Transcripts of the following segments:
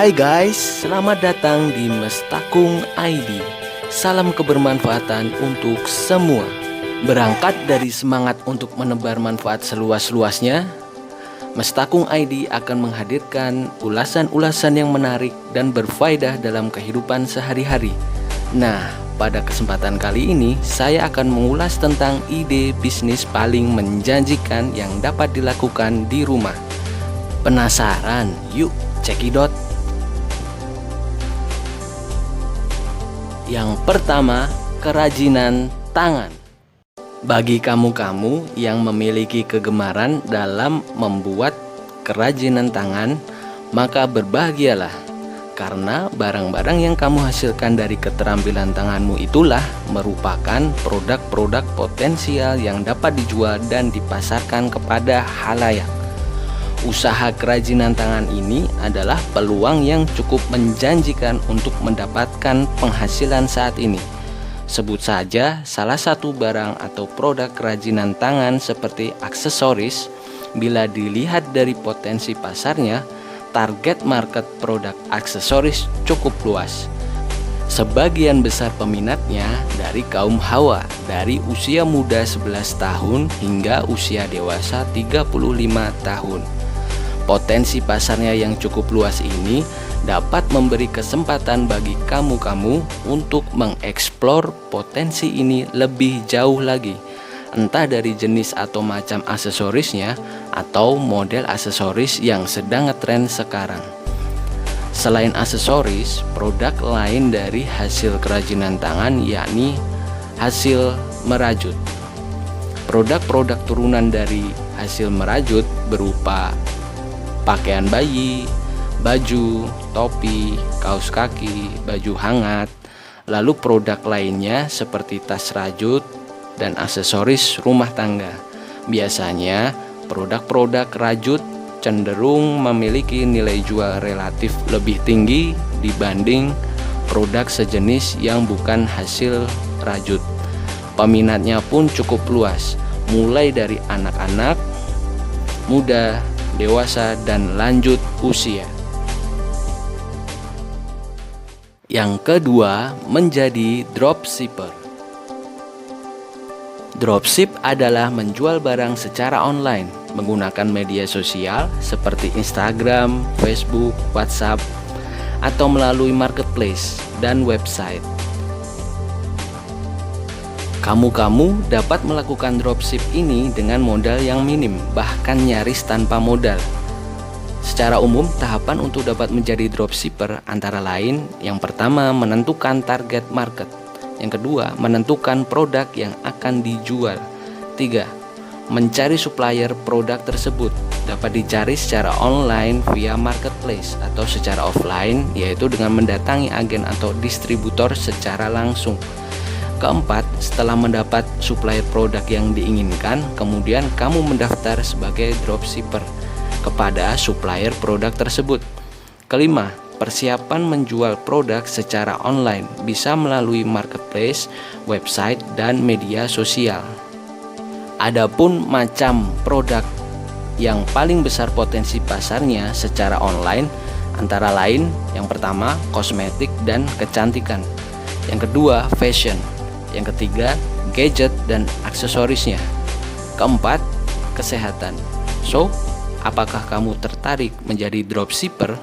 Hai guys, selamat datang di Mestakung ID. Salam kebermanfaatan untuk semua. Berangkat dari semangat untuk menebar manfaat seluas-luasnya, Mestakung ID akan menghadirkan ulasan-ulasan yang menarik dan berfaedah dalam kehidupan sehari-hari. Nah, pada kesempatan kali ini saya akan mengulas tentang ide bisnis paling menjanjikan yang dapat dilakukan di rumah. Penasaran? Yuk cekidot. Yang pertama, kerajinan tangan. Bagi kamu-kamu yang memiliki kegemaran dalam membuat kerajinan tangan, maka berbahagialah, karena barang-barang yang kamu hasilkan dari keterampilan tanganmu itulah merupakan produk-produk potensial yang dapat dijual dan dipasarkan kepada khalayak. Usaha kerajinan tangan ini adalah peluang yang cukup menjanjikan untuk mendapatkan penghasilan saat ini. Sebut saja salah satu barang atau produk kerajinan tangan seperti aksesoris. Bila dilihat dari potensi pasarnya, target market produk aksesoris cukup luas. Sebagian besar peminatnya dari kaum hawa dari usia muda 11 tahun hingga usia dewasa 35 tahun. Potensi pasarnya yang cukup luas ini dapat memberi kesempatan bagi kamu-kamu untuk mengeksplor potensi ini lebih jauh lagi, entah dari jenis atau macam aksesorisnya atau model aksesoris yang sedang ngetren sekarang. Selain aksesoris, produk lain dari hasil kerajinan tangan yakni hasil merajut. Produk-produk turunan dari hasil merajut berupa pakaian bayi, baju, topi, kaos kaki, baju hangat, lalu produk lainnya seperti tas rajut dan aksesoris rumah tangga. Biasanya produk-produk rajut cenderung memiliki nilai jual relatif lebih tinggi dibanding produk sejenis yang bukan hasil rajut. Peminatnya pun cukup luas, mulai dari anak-anak, muda, dewasa, dan lanjut usia. Yang kedua, menjadi dropshipper. Dropship adalah menjual barang secara online menggunakan media sosial seperti Instagram, Facebook, WhatsApp, atau melalui marketplace dan website. Kamu dapat melakukan dropship ini dengan modal yang minim, bahkan nyaris tanpa modal. Secara umum, tahapan untuk dapat menjadi dropshipper antara lain: yang pertama, menentukan target market. Yang kedua, menentukan produk yang akan dijual. 3. Mencari supplier produk tersebut. Dapat dicari secara online via marketplace atau secara offline, yaitu dengan mendatangi agen atau distributor secara langsung. Keempat, setelah mendapat supplier produk yang diinginkan, kemudian kamu mendaftar sebagai dropshipper kepada supplier produk tersebut. Kelima, persiapan menjual produk secara online bisa melalui marketplace, website, dan media sosial. Adapun macam produk yang paling besar potensi pasarnya secara online antara lain: yang pertama, kosmetik dan kecantikan; yang kedua, fashion; yang ketiga, gadget dan aksesorisnya; keempat, kesehatan. So, apakah kamu tertarik menjadi dropshipper?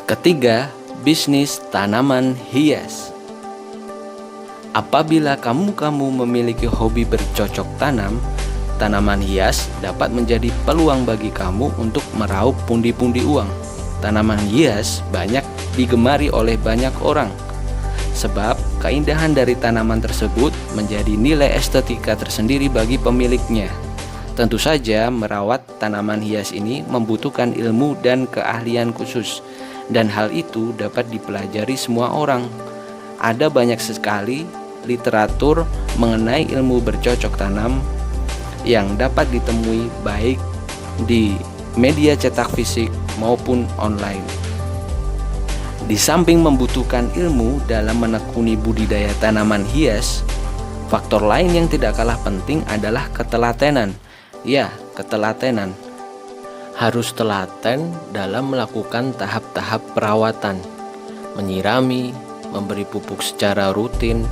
Ketiga, bisnis tanaman hias. Apabila kamu memiliki hobi bercocok tanam, tanaman hias dapat menjadi peluang bagi kamu untuk meraup pundi-pundi uang. Tanaman hias banyak digemari oleh banyak orang, sebab keindahan dari tanaman tersebut menjadi nilai estetika tersendiri bagi pemiliknya. Tentu saja merawat tanaman hias ini membutuhkan ilmu dan keahlian khusus, dan hal itu dapat dipelajari semua orang. Ada banyak sekali literatur mengenai ilmu bercocok tanam yang dapat ditemui baik di media cetak fisik maupun online. Di samping membutuhkan ilmu dalam menekuni budidaya tanaman hias, faktor lain yang tidak kalah penting adalah ketelatenan. Ya, ketelatenan. Harus telaten dalam melakukan tahap-tahap perawatan, menyirami, memberi pupuk secara rutin,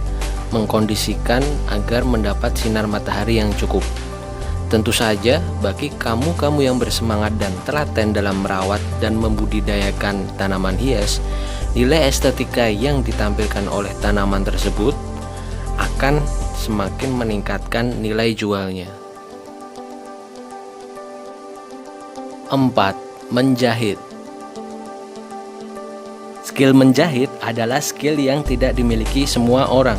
mengkondisikan agar mendapat sinar matahari yang cukup. Tentu saja, bagi kamu-kamu yang bersemangat dan telaten dalam merawat dan membudidayakan tanaman hias, nilai estetika yang ditampilkan oleh tanaman tersebut akan semakin meningkatkan nilai jualnya. 4. Menjahit. Skill menjahit adalah skill yang tidak dimiliki semua orang.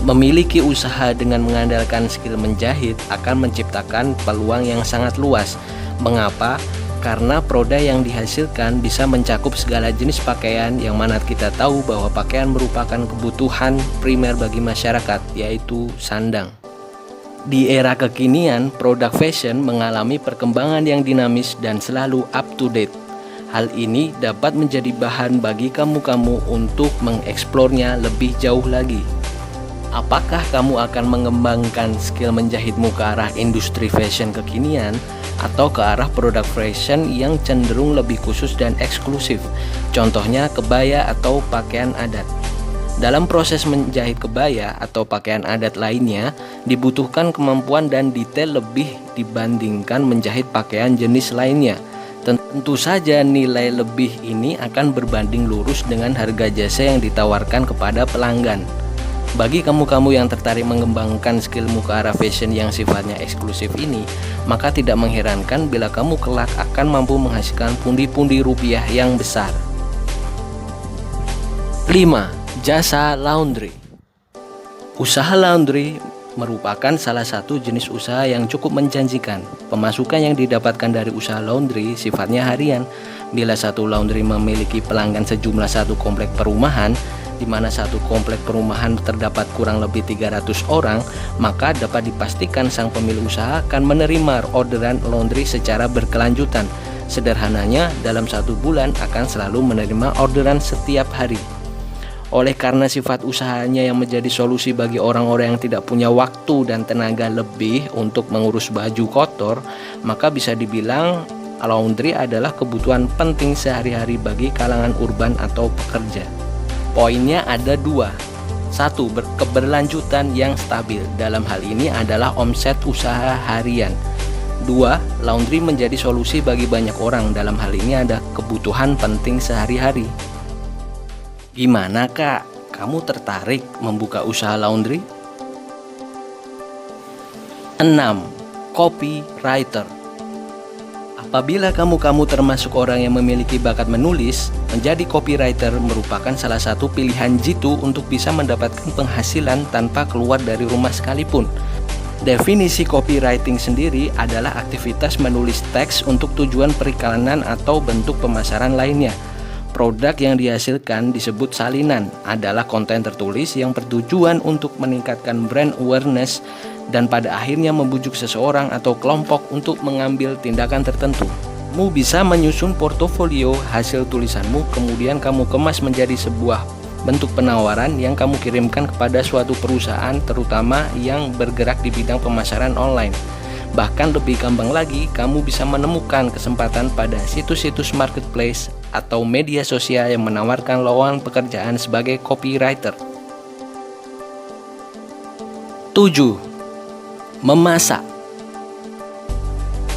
Memiliki usaha dengan mengandalkan skill menjahit akan menciptakan peluang yang sangat luas. Mengapa? Karena produk yang dihasilkan bisa mencakup segala jenis pakaian, yang mana kita tahu bahwa pakaian merupakan kebutuhan primer bagi masyarakat, yaitu sandang. Di era kekinian, produk fashion mengalami perkembangan yang dinamis dan selalu up to date. Hal ini dapat menjadi bahan bagi kamu-kamu untuk mengeksplornya lebih jauh lagi. Apakah kamu akan mengembangkan skill menjahitmu ke arah industri fashion kekinian atau ke arah produk fashion yang cenderung lebih khusus dan eksklusif? Contohnya kebaya atau pakaian adat. Dalam proses menjahit kebaya atau pakaian adat lainnya, dibutuhkan kemampuan dan detail lebih dibandingkan menjahit pakaian jenis lainnya. Tentu saja nilai lebih ini akan berbanding lurus dengan harga jasa yang ditawarkan kepada pelanggan. Bagi kamu-kamu yang tertarik mengembangkan skillmu ke arah fashion yang sifatnya eksklusif ini, maka tidak mengherankan bila kamu kelak akan mampu menghasilkan pundi-pundi rupiah yang besar. 5. Jasa laundry. Usaha laundry merupakan salah satu jenis usaha yang cukup menjanjikan. Pemasukan yang didapatkan dari usaha laundry sifatnya harian. Bila satu laundry memiliki pelanggan sejumlah satu komplek perumahan, di mana satu komplek perumahan terdapat kurang lebih 300 orang, maka dapat dipastikan sang pemilik usaha akan menerima orderan laundry secara berkelanjutan. Sederhananya, dalam satu bulan akan selalu menerima orderan setiap hari. Oleh karena sifat usahanya yang menjadi solusi bagi orang-orang yang tidak punya waktu dan tenaga lebih untuk mengurus baju kotor, maka bisa dibilang laundry adalah kebutuhan penting sehari-hari bagi kalangan urban atau pekerja. Poinnya ada 2. 1. Keberlanjutan yang stabil. Dalam hal ini adalah omset usaha harian. 2. Laundry menjadi solusi bagi banyak orang. Dalam hal ini ada kebutuhan penting sehari-hari. Gimana kak? Kamu tertarik membuka usaha laundry? 6. Copywriter. Apabila kamu termasuk orang yang memiliki bakat menulis, menjadi copywriter merupakan salah satu pilihan jitu untuk bisa mendapatkan penghasilan tanpa keluar dari rumah sekalipun. Definisi copywriting sendiri adalah aktivitas menulis teks untuk tujuan periklanan atau bentuk pemasaran lainnya. Produk yang dihasilkan disebut salinan, adalah konten tertulis yang bertujuan untuk meningkatkan brand awareness dan pada akhirnya membujuk seseorang atau kelompok untuk mengambil tindakan tertentu. Kamu bisa menyusun portofolio hasil tulisanmu, kemudian kamu kemas menjadi sebuah bentuk penawaran yang kamu kirimkan kepada suatu perusahaan, terutama yang bergerak di bidang pemasaran online. Bahkan lebih gampang lagi, kamu bisa menemukan kesempatan pada situs-situs marketplace atau media sosial yang menawarkan lowongan pekerjaan sebagai copywriter. 7. Memasak.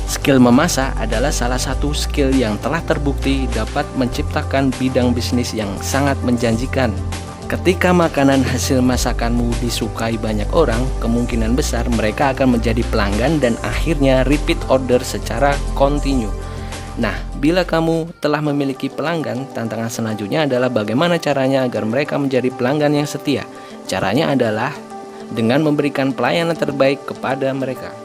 Skill memasak adalah salah satu skill yang telah terbukti dapat menciptakan bidang bisnis yang sangat menjanjikan. Ketika makanan hasil masakanmu disukai banyak orang, kemungkinan besar mereka akan menjadi pelanggan dan akhirnya repeat order secara kontinu. Nah, bila kamu telah memiliki pelanggan, tantangan selanjutnya adalah bagaimana caranya agar mereka menjadi pelanggan yang setia. Caranya adalah dengan memberikan pelayanan terbaik kepada mereka.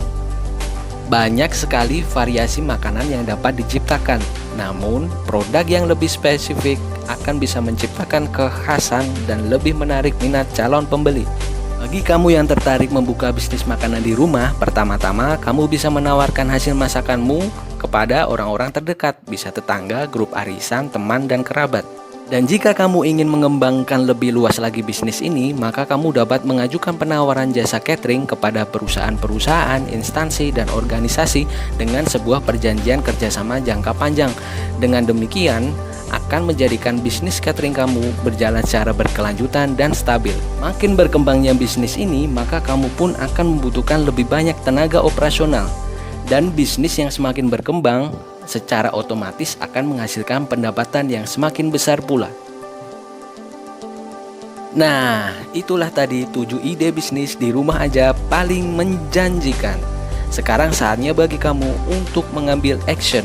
Banyak sekali variasi makanan yang dapat diciptakan, namun produk yang lebih spesifik akan bisa menciptakan kekhasan dan lebih menarik minat calon pembeli. Bagi kamu yang tertarik membuka bisnis makanan di rumah, pertama-tama kamu bisa menawarkan hasil masakanmu kepada orang-orang terdekat, bisa tetangga, grup arisan, teman, dan kerabat. Dan jika kamu ingin mengembangkan lebih luas lagi bisnis ini, maka kamu dapat mengajukan penawaran jasa catering kepada perusahaan-perusahaan, instansi, dan organisasi dengan sebuah perjanjian kerjasama jangka panjang. Dengan demikian, akan menjadikan bisnis catering kamu berjalan secara berkelanjutan dan stabil. Makin berkembangnya bisnis ini, maka kamu pun akan membutuhkan lebih banyak tenaga operasional. Dan bisnis yang semakin berkembang secara otomatis akan menghasilkan pendapatan yang semakin besar pula. Nah, itulah tadi 7 ide bisnis di rumah aja paling menjanjikan. Sekarang saatnya bagi kamu untuk mengambil action.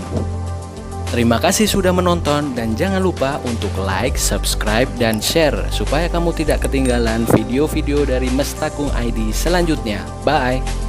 Terima kasih sudah menonton dan jangan lupa untuk like, subscribe, dan share supaya kamu tidak ketinggalan video-video dari Mestakung ID selanjutnya. Bye!